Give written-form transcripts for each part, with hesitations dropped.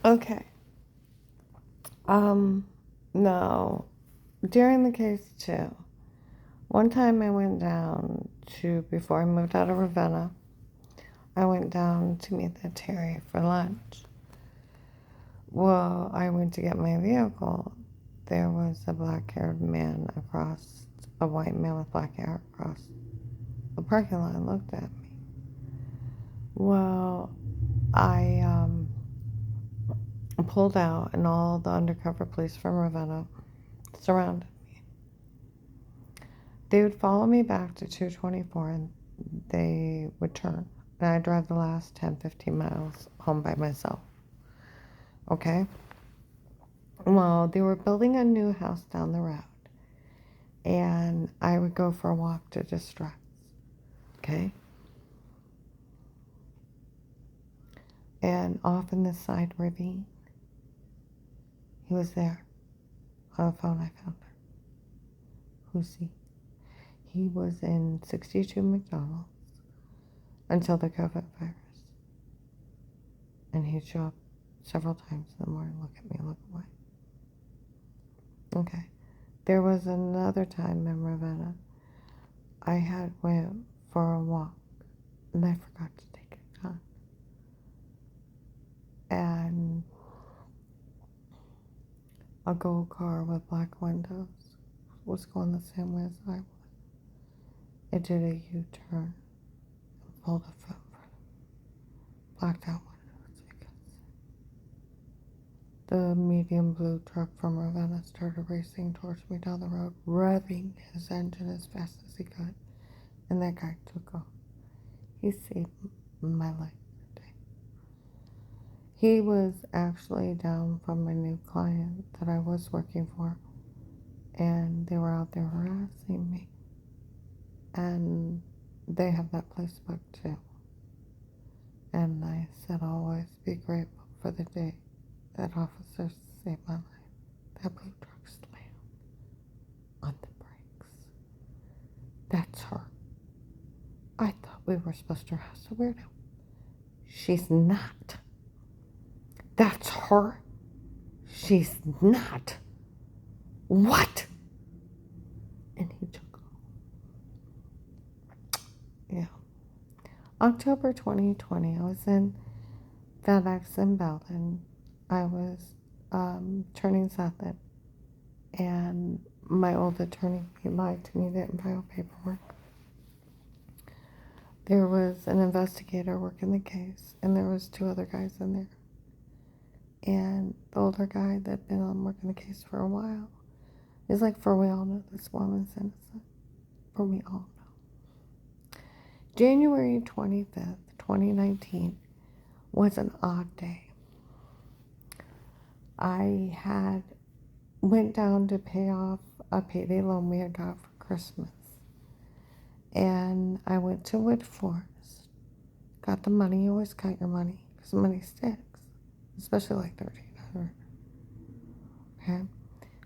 Okay. Um, no. During the case, too, one time I went down before I moved out of Ravenna, I went down to meet the Terry for lunch. Well, I went to get my vehicle. There was a black-haired man a white man with black hair across the parking lot and looked at me. Well, I pulled out, and all the undercover police from Ravenna surrounded me. They would follow me back to 224, and they would turn. And I'd drive the last 10, 15 miles home by myself. Okay? Well, they were building a new house down the road, and I would go for a walk to distress. Okay? And off in the side ravine, he was there. On the phone, I found her. Who's he? He was in 62 McDonald's until the COVID virus. And he'd show up several times in the morning, look at me, look away. Okay. There was another time in Ravenna, I had went for a walk, and I forgot to take a gun. And a gold car with black windows was going the same way as I was. It did a U-turn and pulled a foot in front of me. Blacked out windows because the medium blue truck from Ravenna started racing towards me down the road, revving his engine as fast as he could. And that guy took off. He saved my life that day. He was actually down from a new client that I was working for, and they were out there harassing me. And they have that place booked too. And I said, I'll always be grateful for the day that officer saved my life. That blue truck slammed on the brakes. That's her. I thought we were supposed to arrest a weirdo. She's not. That's her. She's not. What? And he took off. Yeah. October 2020, I was in FedEx in Belden. I was turning something, and my old attorney, he lied to me, didn't file paperwork. There was an investigator working the case, and there was two other guys in there. And the older guy that'd been on working the case for a while is like, for we all know this woman's innocent. For we all know. January 25th, 2019 was an odd day. I had went down to pay off a payday loan we had got for Christmas. And I went to Wood Forest. Got the money. You always count your money because the money sticks. Especially like $1,300. Okay?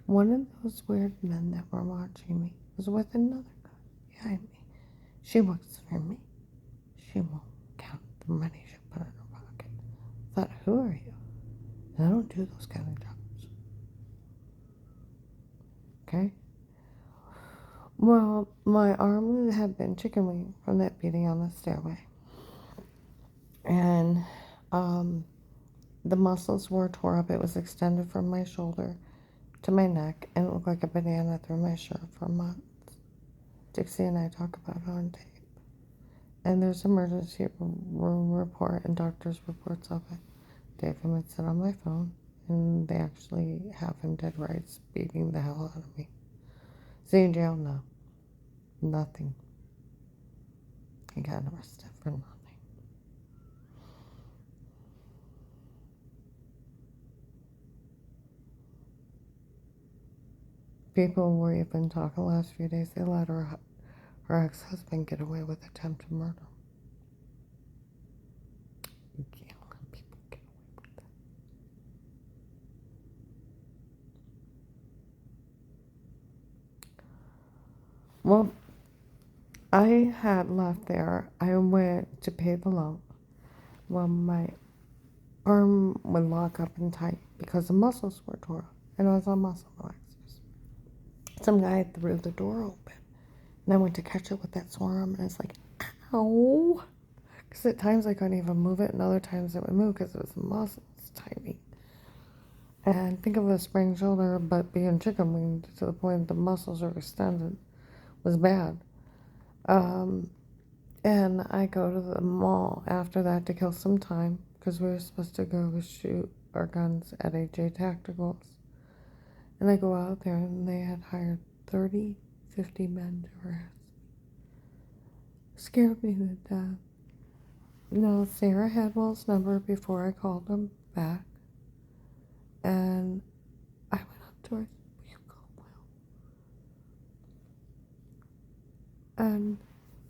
One of those weird men that were watching me was with another guy behind me. She works for me. She won't count the money she'll put in her pocket. I thought, who are you? I don't do those kind of jobs. Okay? Well, my arm had been chicken wing from that beating on the stairway. And the muscles were tore up. It was extended from my shoulder to my neck, and it looked like a banana through my shirt for months. Dixie and I talk about it on tape. And there's emergency room report and doctor's reports of it. Dave him and sit on my phone, and they actually have him dead right, beating the hell out of me. Is he in jail? No. Nothing. He got arrested for nothing. People were even talking the last few days, they let her ex-husband get away with attempted murder. You can't let people get away with that. Well, I had left there. I went to pay the loan. Well, my arm would lock up and tight because the muscles were tore up, and I was on muscle relaxers. Some guy threw the door open, and I went to catch it with that sore arm, and it's like, ow! Because at times I couldn't even move it, and other times it would move because it was the muscles tightening. And think of a sprained shoulder, but being chicken winged to the point the muscles are extended was bad. And I go to the mall after that to kill some time because we were supposed to go shoot our guns at AJ Tacticals. And I go out there and they had hired 30, 50 men to harass me. Scared me to death. No, Sarah Hadwell's number before I called them back. And I went up to her, will you call Will? And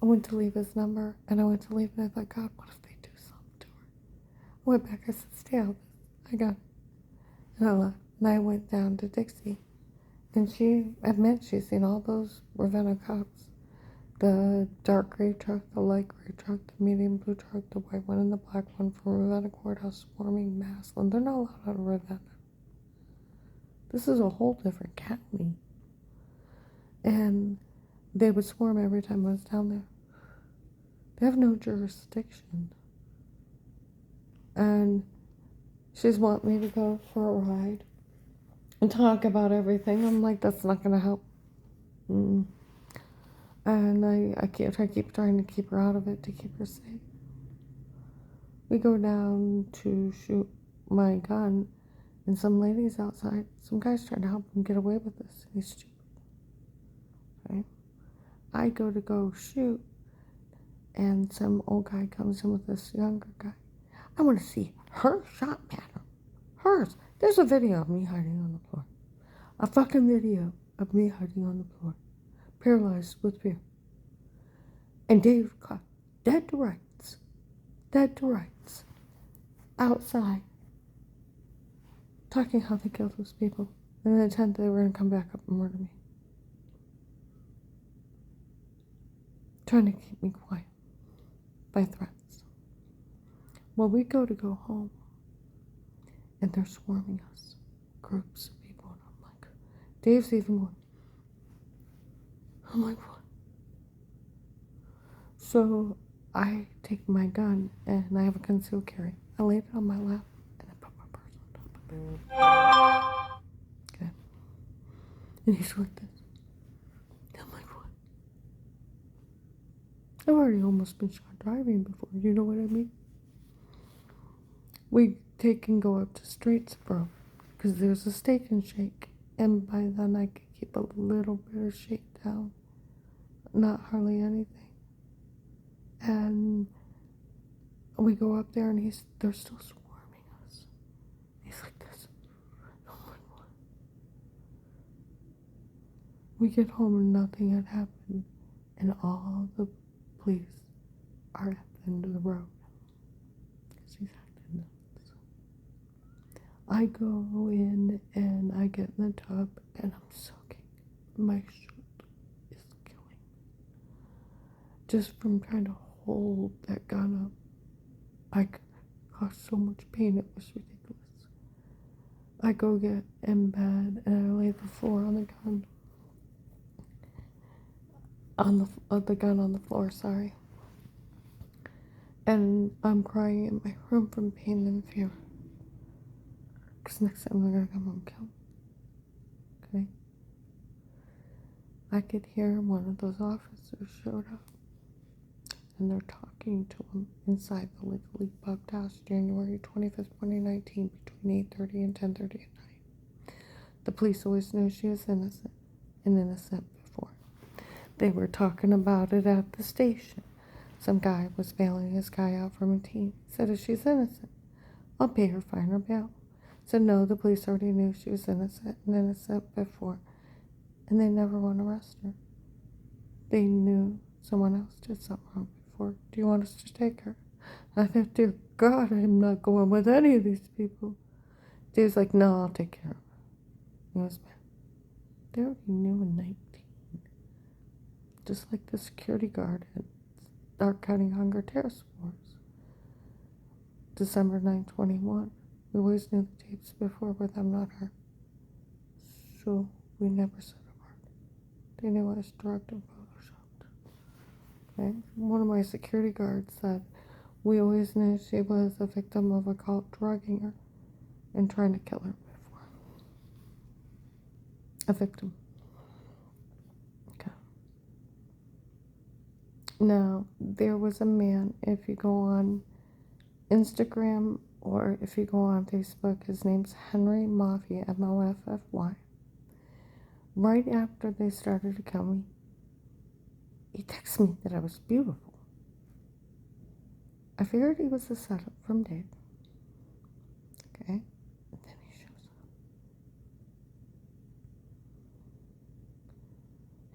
I went to leave his number, and I went to leave, and I thought, God, what if they do something to her? I went back, I said, stay out, I got it. And I left, and I went down to Dixie, and she admits she's seen all those Ravenna cops. The dark gray truck, the light gray truck, the medium blue truck, the white one, and the black one from Ravenna Courthouse swarming Massillon. They're not allowed out of Ravenna. This is a whole different county. And they would swarm every time I was down there. They have no jurisdiction. And she's wanting me to go for a ride and talk about everything. I'm like, that's not going to help. And I keep trying to keep her out of it to keep her safe. We go down to shoot my gun, and some ladies outside, some guy's trying to help him get away with this. He's stupid. Right? I go shoot, and some old guy comes in with this younger guy. I want to see her shot pattern. Hers. There's a video of me hiding on the floor. A fucking video of me hiding on the floor. Paralyzed with fear. And Dave caught dead to rights. Dead to rights. Outside. Talking how they killed those people. And then the 10th they were going to come back up and murder me. Trying to keep me quiet. By threats. Well, we go home. And they're swarming us. Groups of people. And I'm like, Dave's even going. I'm like, what? So I take my gun and I have a concealed carry. I laid it on my lap and I put my purse on top of it. Okay. And he's like this. I'm like, what? I've already almost been shot driving before. You know what I mean? We take and go up to Streetsboro because there's a Steak and Shake. And by then I could keep a little bit of shake down. Not hardly anything. And we go up there and they're still swarming us. He's like this. Oh my God. We get home and nothing had happened. And all the police are at the end of the road. Because he's acting nuts. I go in and I get in the tub and I'm soaking. My shirt is killing me. Just from trying to hold that gun up. I caused so much pain, it was ridiculous. I go get in bed and I lay the floor on the gun. The gun on the floor, sorry. And I'm crying in my room from pain and fear. Because next time they're gonna come home and kill me. Okay? I could hear one of those officers showed up. And they're talking to him inside the Legally Bugged House, January 25th, 2019, between 8:30 and 10:30 at night. The police always knew she was innocent, and innocent before. They were talking about it at the station. Some guy was bailing this guy out from a team. Said if she's innocent, I'll pay her fine or bail. Said no, the police already knew she was innocent and innocent before, and they never want to arrest her. They knew someone else did something wrong. Do you want us to take her? I thought, dear God, I'm not going with any of these people. Dave's like, no, I'll take care of her. He was mad. They already knew in 19. Just like the security guard at Stark County Hunger Task Force. December 9/21. We always knew the dates before with them, not her. So we never said a word. They knew I was drugged and photoshopped. Okay? One of my security guards said, we always knew she was a victim of a cult drugging her and trying to kill her before. A victim. Okay. Now, there was a man, if you go on Instagram or if you go on Facebook, his name's Henry Moffy, Moffy. Right after they started to kill me, he texted me that I was beautiful. I figured he was a setup from Dave. Okay? And then he shows up.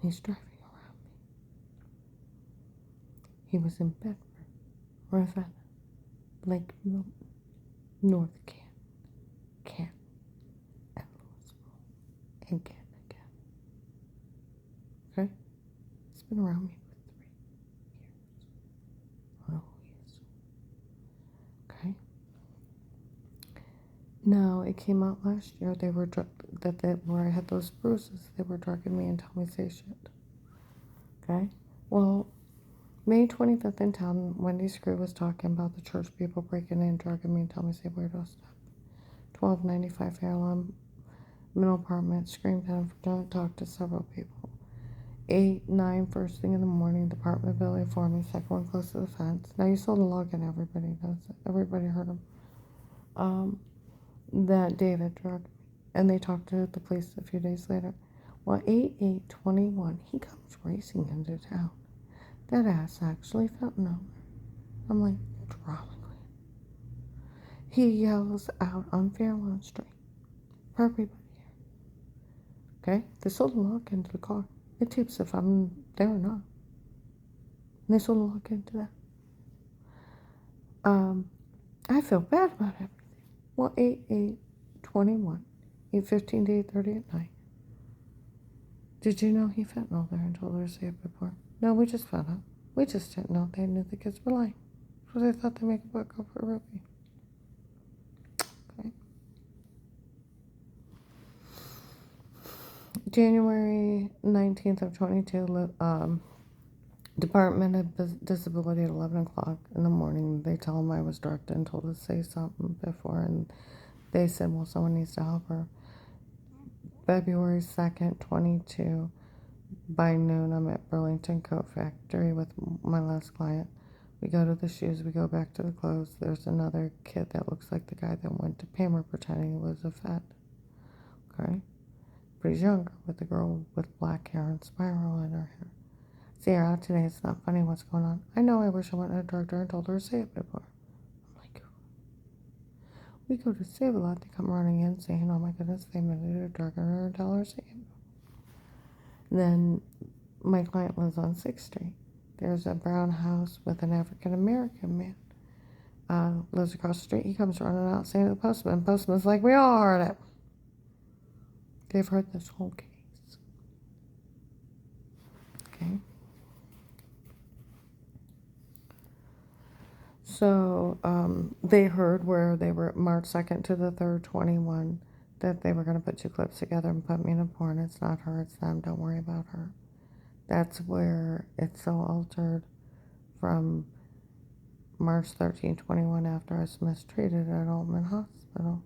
He's driving around me. He was in Bedford, Ravenna, Lake Milton, North Canton, and Louisville, and Canton again. Okay? He's been around me for 3 years. Oh, yes. Okay? Now, it came out last year they were where I had those bruises, they were drugging me and telling me say shit. Okay? Well, May 25th in town, Wendy Screw was talking about the church people breaking in, drugging me, and telling me say weirdo stuff. 1295 Fairlawn, middle apartment, screamed down for don't talk to several people. 8, 9, first thing in the morning, department building for me, second one close to the fence. Now you saw the login, everybody knows it. Everybody heard him. That David drugged me. And they talked to the police a few days later. Well, 8/8/21, he comes racing into town. That ass actually fentanyl. I'm like, drama queen. He yells out on Fairlawn Street for everybody here. Okay? They sold a lock into the car. It tapes if I'm there or not. And they sold a lock into that. I feel bad about everything. Well, 8/8/21, 8:15 to 8:30 at night. Did you know he fentanyl there and told her to say it before? No, we just found out. We just didn't know they knew the kids were lying. So they thought they'd make a book over Ruby. Okay. January 19th of 22, Department of Disability at 11 o'clock in the morning. They tell them I was drugged and told to say something before. And they said, well, someone needs to help her. February 2nd, 22. By noon, I'm at Burlington Coat Factory with my last client. We go to the shoes, we go back to the clothes. There's another kid that looks like the guy that went to Pammer pretending he was a vet. Okay? But he's younger, with the girl with black hair and spiral in her hair. See her out today, it's not funny what's going on. I know, I wish I went and I drugged her and told her to say it before. I'm like, we go to Save-A-Lot, they come running in saying, oh my goodness, they admitted to drugging her and tell her to say it. Then my client lives on 6th Street. There's a brown house with an African-American man. Lives across the street. He comes running out saying to the postman. Postman's like, we all heard it. They've heard this whole case. Okay. So they heard where they were March 2nd to the 3rd, 21, that they were going to put 2 clips together and put me in a porn. It's not her, it's them. Don't worry about her. That's where it's so altered from March 13, 21, after I was mistreated at Altman Hospital.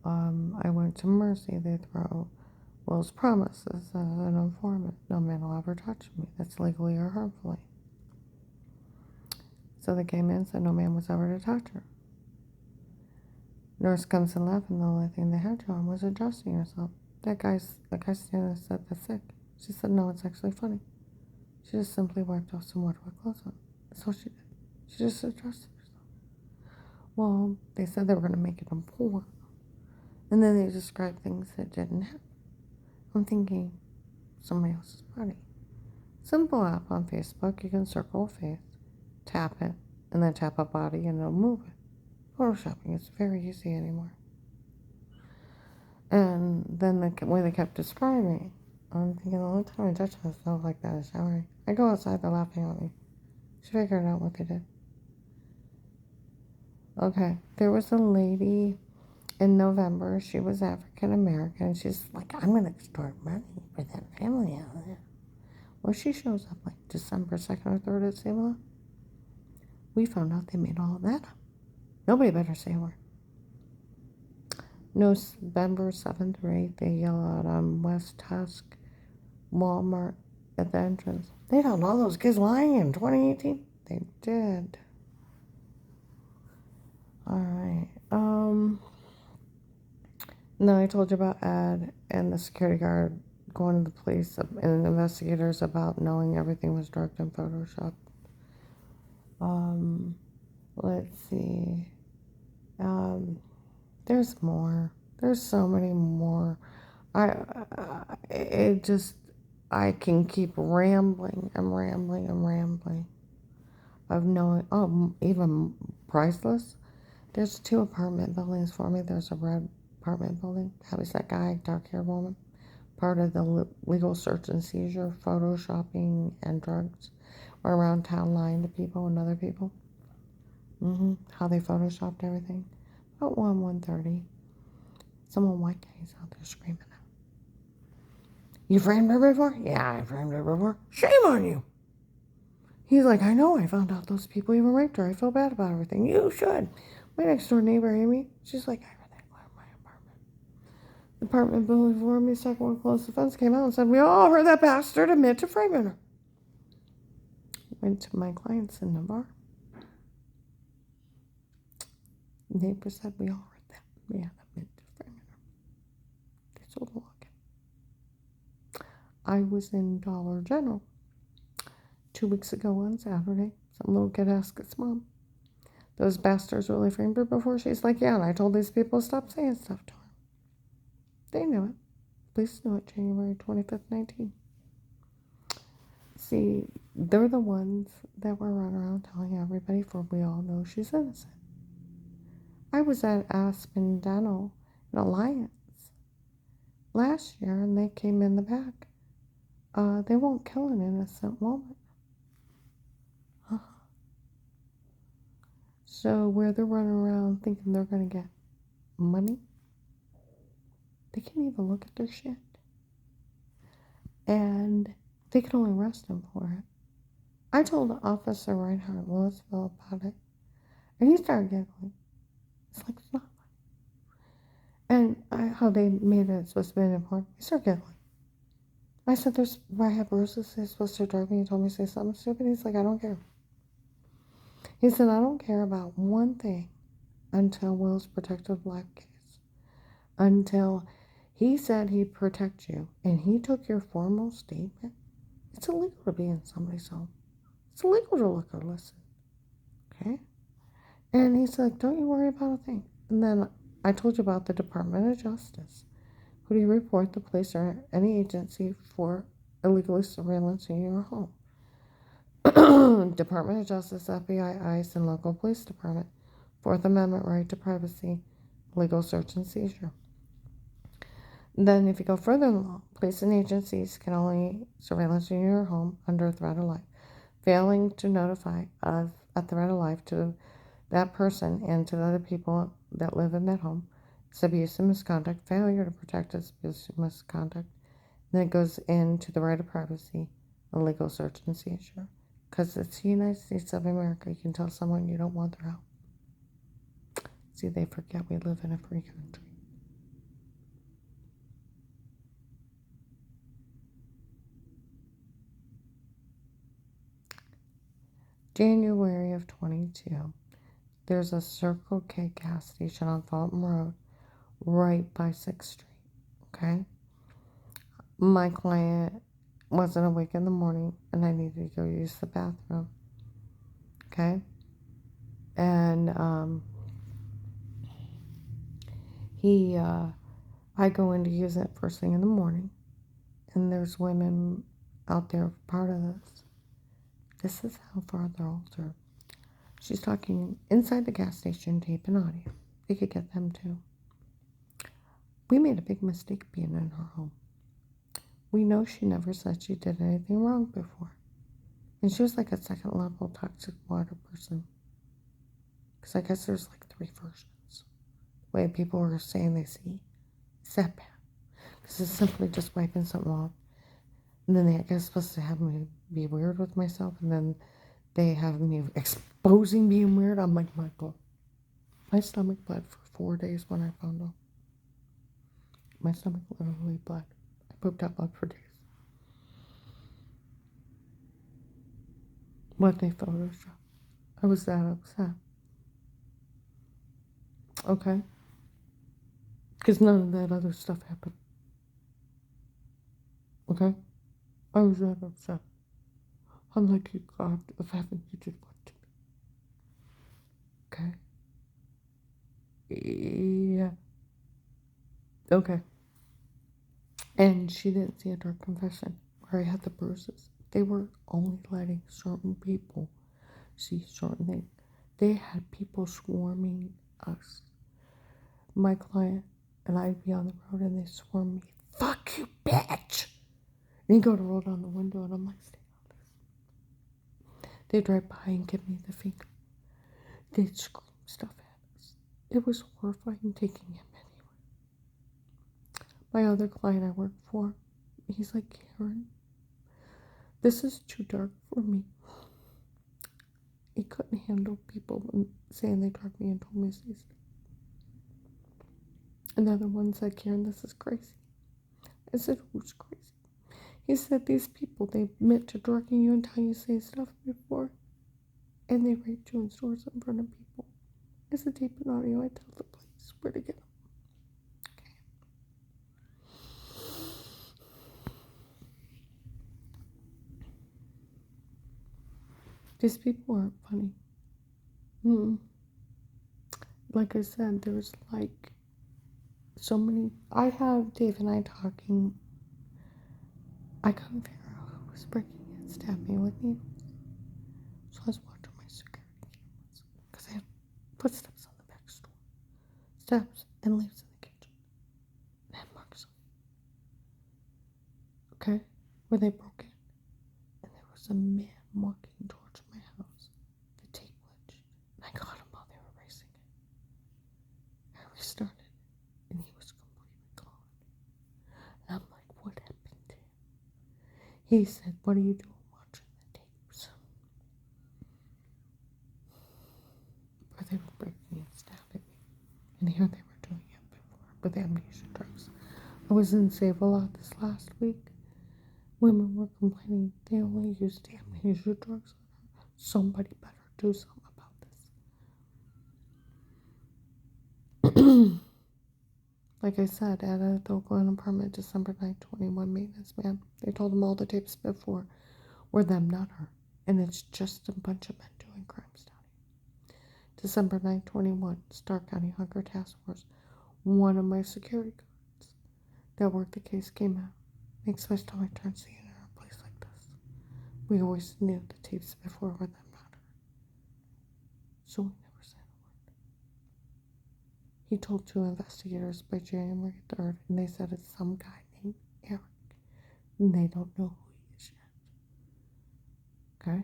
I went to Mercy. They throw Will's promises as an informant. No man will ever touch me. That's legally or harmfully. So they came in and said no man was ever to touch her. Nurse comes and left, and the only thing they had you on was adjusting yourself. The guy standing there said, that's sick. She said, no, it's actually funny. She just simply wiped off some water with clothes on. That's all she did. She just adjusted herself. Well, they said they were going to make it a porn. And then they described things that didn't happen. I'm thinking, somebody else's body. Simple app on Facebook. You can circle a face, tap it, and then tap a body, and it'll move it. Photoshopping is very easy anymore. And then the way they kept describing, I'm thinking the only time I touch myself like that is showering. I go outside, they're laughing at me. She figured out what they did. Okay, there was a lady in November. She was African American. She's like, I'm going to extort money for that family out there. Well, she shows up like December 2nd or 3rd at Cibola. We found out they made all of that up. Nobody better say a word. November 7th or 8th, they yell out on West Tusk, Walmart at the entrance. They found all those kids lying in 2018. They did. All right. No, I told you about Ed and the security guard going to the police and investigators about knowing everything was drugged in Photoshop. Let's see. There's more. There's so many more. It just, I can keep rambling and rambling and rambling of knowing, even priceless. There's 2 apartment buildings for me. There's a red apartment building. That was that guy, dark-haired woman. Part of the legal search and seizure, photoshopping and drugs. Went around town lying to people and other people. How they photoshopped everything. About 1:30. Some white guy's out there screaming out. You framed her before? Yeah, I framed her before. Shame on you. He's like, I know, I found out those people even raped her. I feel bad about everything. You should. My next door neighbor, Amy, she's like, I heard that in my apartment. The apartment building before me, second one close the fence, came out and said, we all heard that bastard admit to framing her. Went to my clients in the bar. The neighbor said, we all heard that. Yeah, admit to framing her. They sold a locket. I was in Dollar General 2 weeks ago on Saturday. Some little kid asked its mom, those bastards really framed her before? She's like, yeah, and I told these people to stop saying stuff to her. They knew it. Police knew it January 25th, 19. See, they're the ones that were running around telling everybody, for we all know she's innocent. I was at Aspen Dental in Alliance last year, and they came in the back. They won't kill an innocent woman. So where they're running around thinking they're going to get money, they can't even look at their shit. And they can only arrest him for it. I told Officer Reinhardt in Louisville about it, and he started giggling. It's like, it's not funny. And how they made it supposed to be important, he started giggling. I said, I have bruises, they're supposed to drug me. He told me to say something stupid. He's like, I don't care. He said, I don't care about one thing until Will's protected life case. Until he said he'd protect you, and he took your formal statement. It's illegal to be in somebody's home. It's illegal to look or listen. Okay? And he's like, don't you worry about a thing. And then I told you about the Department of Justice. Who do you report the police or any agency for illegally surveillance in your home? Department of Justice, FBI, ICE, and local police department. 4th Amendment right to privacy, legal search and seizure. Then if you go further in the law, police and agencies can only surveillance in your home under a threat of life. Failing to notify of a threat of life to that person and to the other people that live in that home is abuse and misconduct. Failure to protect is abuse and misconduct. Then it goes into the right of privacy, a legal search and seizure. Because it's the United States of America. You can tell someone you don't want their help. See, they forget we live in a free country. January of 22. There's a Circle K gas station on Fulton Road, right by 6th Street, okay? My client wasn't awake in the morning, and I needed to go use the bathroom, okay? And I go in to use it first thing in the morning, and there's women out there part of this. This is how far they're altered. She's talking inside the gas station, tape and audio. They could get them too. We made a big mistake being in her home. We know she never said she did anything wrong before. And she was like a second level toxic water person. Because I guess there's like 3 versions. The way people are saying they see. Is that bad? Because it's simply just wiping something off. And then I guess supposed to have me be weird with myself. And then they have me exposing being weird. I'm like, Michael, my stomach bled for 4 days when I found out. My stomach literally bled. I pooped out blood for days. What they photoshopped. I was that upset. Okay? Because none of that other stuff happened. Okay? I was that upset. I'm like, you God of heaven, you did what to me? Okay? Yeah. Okay. And she didn't see a dark confession where I had the bruises. They were only letting certain people see certain things. They had people swarming us. My client and I'd be on the road and they swarm me. Fuck you, bitch! And he'd go to roll down the window and I'm like, stay out this. They'd drive by and give me the finger. They'd scream stuff at us. It was horrifying taking him anywhere. My other client I work for, he's like, Karen, this is too dark for me. He couldn't handle people saying they drugged me and told me to say stuff. Another one said, Karen, this is crazy. I said, who's crazy? He said, these people, they admit to drugging you until you say stuff before, and they raped you in stores in front of people. I said, tape and audio, I tell the police where to get them. Okay. These people aren't funny. Like I said, there's like so many. I have Dave and I talking. I couldn't figure out who was breaking and stabbing me with needles. So I was watching my security cameras because I had footsteps on the back door, steps and leaves in the kitchen, and marks on it. Okay, where they broke in, and there was a man walking towards my house. The tape glitched, and I caught him while they were racing it. I restarted, and he was completely gone. And I'm like, what happened to him? He said, what are you doing watching the tapes? Where they were breaking and stabbing me. And here they were doing it before with amnesia drugs. I was in Save-A-Lot this last week. Women were complaining they only used amnesia drugs on her. Somebody better do something about this. Like I said, at the Oakland apartment, December 9th, 21 maintenance man. They told him all the tapes before were them, not her. And it's just a bunch of men doing crimes down here. December 9th, 21, Stark County Hunger Task Force. One of my security guards that worked the case came out. Makes my stomach turn seeing her in a place like this. We always knew the tapes before were them, not her. So we never said a word. He told 2 investigators by January 3rd, and they said it's some guy named Eric. And they don't know who he is yet. Okay?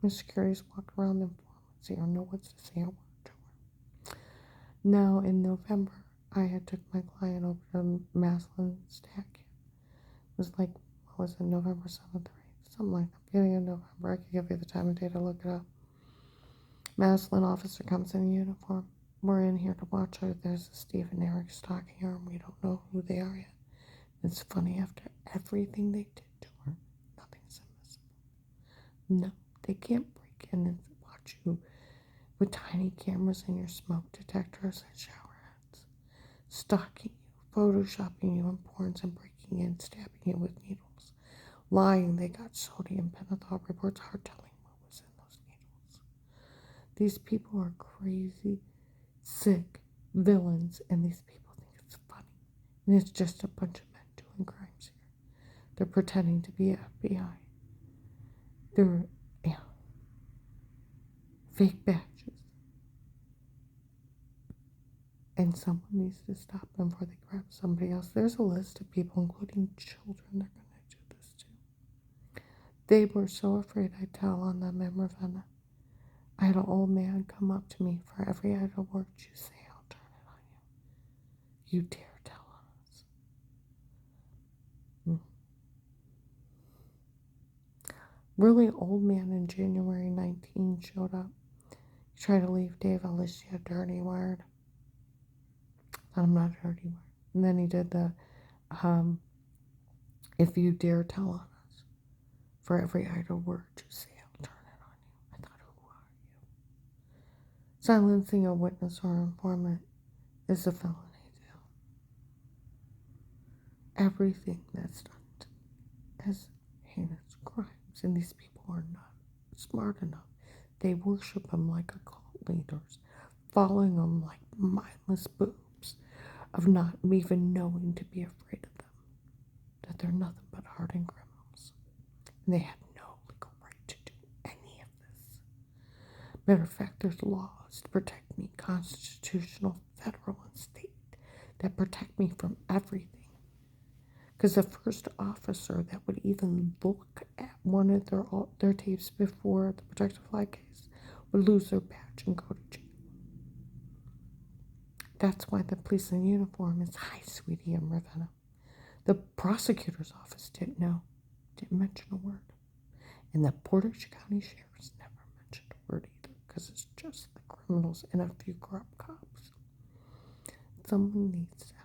The securities walk around informants here, no one's to say a word to her. Now, in November, I had took my client over to Maslin Stat Camp. It was like, what was it, November 7th or 8th? Something like that. Beginning of November. I could give you the time of day to look it up. Maslin officer comes in uniform. We're in here to watch her. There's a Steve and Eric stalking her, and we don't know who they are yet. It's funny, after everything they did to her, nothing's invisible. No, they can't break in and watch you with tiny cameras in your smoke detectors and shower heads, stalking you, photoshopping you in porns and breaking in, stabbing you with needles, lying they got sodium pentothal reports, hard telling what was in those needles. These people are crazy, sick villains, and these people think it's funny. And it's just a bunch of men doing crimes here. They're pretending to be FBI. They're fake badges. And someone needs to stop them before they grab somebody else. There's a list of people, including children, they're going to do this to. They were so afraid I'd tell on them in Ravenna. I had an old man come up to me. For every idle word you say, I'll turn it on you. You dare tell on us. Mm. Really old man in January 19 showed up. He tried to leave Dave Alicia a dirty word. I'm not a dirty word. And then he did the, if you dare tell on us, for every idle word you say, I'll turn it on you. I thought, who are you? Silencing a witness or informant is a felony too. Everything that's done is heinous crimes, and these people are not smart enough. They worship them like occult leaders, following them like mindless boobs, of not even knowing to be afraid of them, that they're nothing but hardened criminals, and they had no legal right to do any of this. Matter of fact, there's laws to protect me, constitutional, federal, and state, that protect me from everything. Because the first officer that would even look at one of their tapes before the protective flag case would lose their badge and go to jail. That's why the police in uniform is hi, sweetie, in Ravenna. The prosecutor's office didn't know, didn't mention a word. And the Portage County Sheriff's never mentioned a word either, because it's just the criminals and a few corrupt cops. Someone needs to